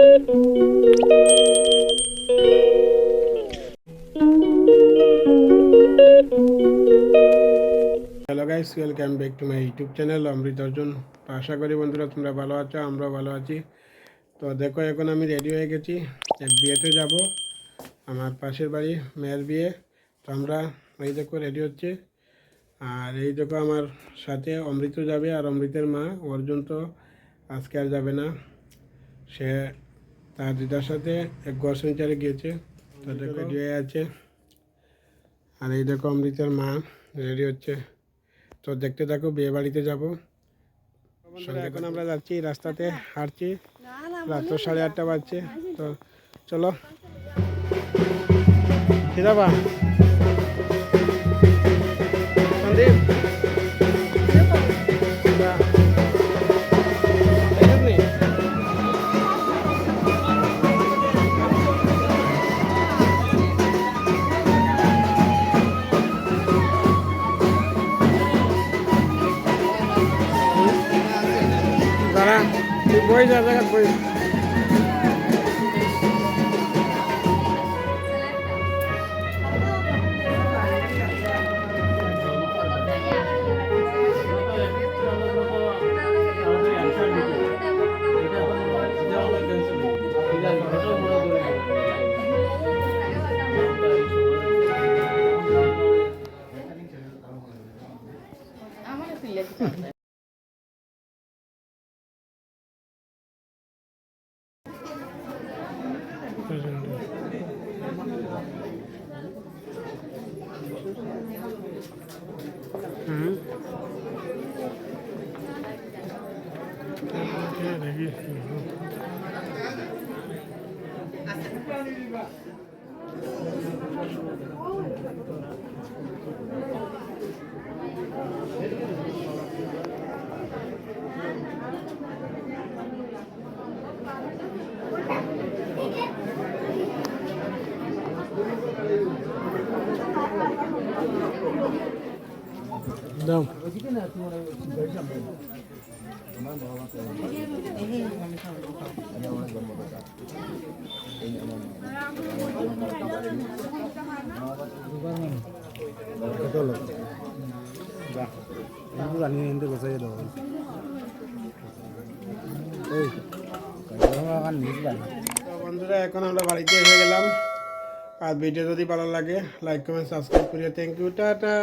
Hello guys, welcome back to my YouTube channel Amrit Arjun. তো আশা করি বন্ধুরা তোমরা ভালো আছো, আমরাও ভালো আছি। তো দেখো এখন আমি রেডি হয়ে গেছি, এক বিয়েতে যাব, আমার পাশের বাড়ি মেয়ের বিয়ে। তো আমরা এই দেখো রেডি হচ্ছে, আর এই দেখো আমার সাথে অমৃত যাবে, আর অমৃতের মা অর্জুন তো আজকে আর যাবে না, সে তার দিদার সাথে এক ঘর সেঞ্চারে গিয়েছে। তো দেখো রেডি হয়ে আছে, আর এই দেখো অমৃতের মা রেডি হচ্ছে। তো দেখতে থাকো, বিয়ে বাড়িতে যাবো। এখন আমরা যাচ্ছি, রাস্তাতে হাঁটছি, রাত্র 8:30 বাজছে। তো চলো যাবা সন্দীপ, দাঁড়া তুই বই যা জায়গা বই। দাও বন্ধুরা, এখন আমরা বাড়িতে এসে গেলাম। আর ভিডিও যদি ভালো লাগে লাইক কমেন্ট সাবস্ক্রাইব করিও। Thank you, tata.